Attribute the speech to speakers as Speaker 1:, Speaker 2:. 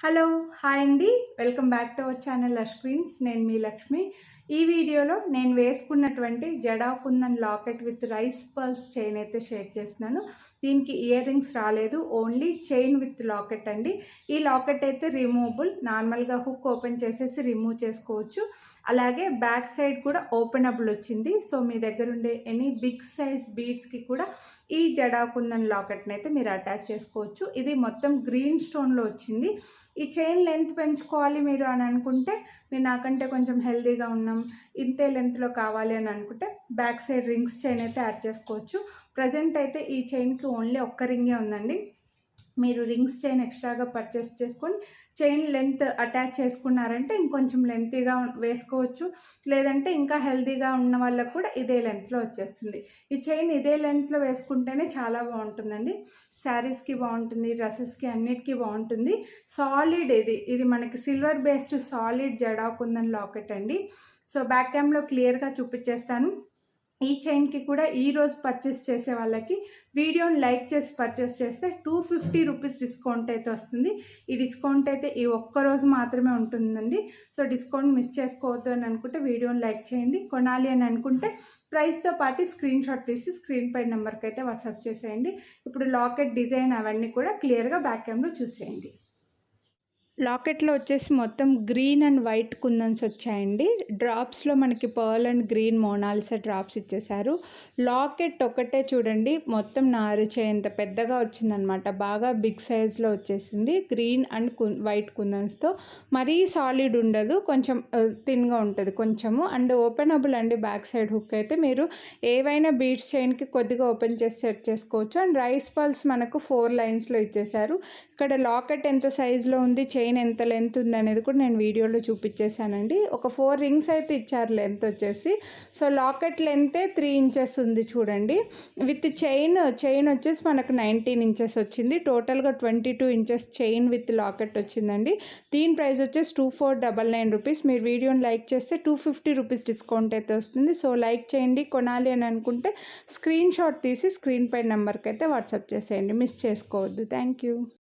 Speaker 1: Hello hi అండి, welcome back to our channel Lush Queens. నేను మీ లక్ష్మి. ఈ వీడియోలో నేను వేసుకున్నటువంటి jadau kundan locket with rice pearls chain అయితే షేర్ చేస్తున్నాను. దీనికి ఇయర్ రింగ్స్ రాలేదు, ఓన్లీ చైన్ విత్ లాకెట్ అండి. ఈ లాకెట్ అయితే రిమూవబుల్, నార్మల్గా హుక్ ఓపెన్ చేసేసి రిమూవ్ చేసుకోవచ్చు. అలాగే బ్యాక్ సైడ్ కూడా ఓపెనబుల్ వచ్చింది. సో మీ దగ్గర ఉండే ఎనీ బిగ్ సైజ్ బీడ్స్కి కూడా ఈ జడా కుందన్ లాకెట్ని అయితే మీరు అటాచ్ చేసుకోవచ్చు. ఇది మొత్తం గ్రీన్ స్టోన్లో వచ్చింది. ఈ చైన్ లెంత్ పెంచుకోవాలి మీరు అని అనుకుంటే, మీరు నాకంటే కొంచెం హెల్తీగా ఉన్నాం, ఇంతే లెంత్లో కావాలి అని అనుకుంటే బ్యాక్ సైడ్ రింగ్స్ చైన్ అయితే యాడ్ చేసుకోవచ్చు. ప్రజెంట్ అయితే ఈ చైన్కి ఓన్లీ ఒక్క రింగే ఉందండి. మీరు రింగ్స్ చైన్ ఎక్స్ట్రాగా పర్చేస్ చేసుకొని చైన్ లెంత్ అటాచ్ చేసుకున్నారంటే ఇంకొంచెం లెంతీగా వేసుకోవచ్చు. లేదంటే ఇంకా హెల్తీగా ఉన్న వాళ్ళకు కూడా ఇదే లెంత్లో వచ్చేస్తుంది. ఈ చైన్ ఇదే లెంత్లో వేసుకుంటేనే చాలా బాగుంటుందండి. శారీస్కి బాగుంటుంది, డ్రెస్సెస్కి అన్నిటికీ బాగుంటుంది. సాలిడ్ ఇది మనకి silver based solid jadau kundan locket అండి. సో బ్యాక్ క్యామ్లో క్లియర్గా చూపించేస్తాను. ఈ చైన్కి కూడా ఈరోజు పర్చేస్ చేసే వాళ్ళకి వీడియోని లైక్ చేసి పర్చేస్ చేస్తే 250 రూపీస్ డిస్కౌంట్ అయితే వస్తుంది. ఈ డిస్కౌంట్ అయితే ఈ ఒక్కరోజు మాత్రమే ఉంటుందండి. సో డిస్కౌంట్ మిస్ చేసుకోవద్దు అని అనుకుంటే వీడియోని లైక్ చేయండి. కొనాలి అని అనుకుంటే ప్రైస్తో పాటు స్క్రీన్ షాట్ తీసి స్క్రీన్ పై నెంబర్కి అయితే వాట్సాప్ చేసేయండి. ఇప్పుడు లాకెట్ డిజైన్ అవన్నీ కూడా క్లియర్గా బ్యాక్ క్యామ్లో చూసేయండి. లాకెట్లో వచ్చేసి మొత్తం గ్రీన్ అండ్ వైట్ కుందన్స్ వచ్చాయండి. డ్రాప్స్లో మనకి pearl and green Mona Lisa drops ఇచ్చేసారు. లాకెట్ ఒకటే చూడండి, మొత్తం నారిచేంత పెద్దగా వచ్చిందనమాట. బాగా బిగ్ సైజ్లో వచ్చేసింది. గ్రీన్ అండ్ వైట్ కుందన్స్తో మరీ సాలిడ్ ఉండదు, కొంచెం థిన్గా ఉంటుంది కొంచెము. అండ్ ఓపెనబుల్ అండి. బ్యాక్ సైడ్ హుక్ అయితే మీరు ఏవైనా బీడ్స్ చైన్కి కొద్దిగా ఓపెన్ చేసి సెట్ చేసుకోవచ్చు. అండ్ రైస్ పర్ల్స్ మనకు 4 లైన్స్లో ఇచ్చేసారు. ఇక్కడ లాకెట్ ఎంత సైజులో ఉంది, చైన్ ఎంత లెంత్ ఉంది అనేది కూడా నేను వీడియోలో చూపించేశానండి. ఒక 4 రింగ్స్ అయితే ఇచ్చారు లెంత్ వచ్చేసి. సో లాకెట్ లెంతే 3 ఇంచెస్ ఉంది చూడండి. విత్ చైన్ వచ్చేసి మనకు 19 ఇంచెస్ వచ్చింది. టోటల్గా 22 ఇంచెస్ చైన్ విత్ లాకెట్ వచ్చిందండి. దీని ప్రైస్ వచ్చేసి 2499 రూపీస్. మీరు వీడియోని లైక్ చేస్తే 250 రూపీస్ డిస్కౌంట్ అయితే వస్తుంది. సో లైక్ చేయండి. కొనాలి అని అనుకుంటే స్క్రీన్ షాట్ తీసి స్క్రీన్ పై నెంబర్కి అయితే వాట్సాప్ చేసేయండి. మిస్ చేసుకోవద్దు. Thank you.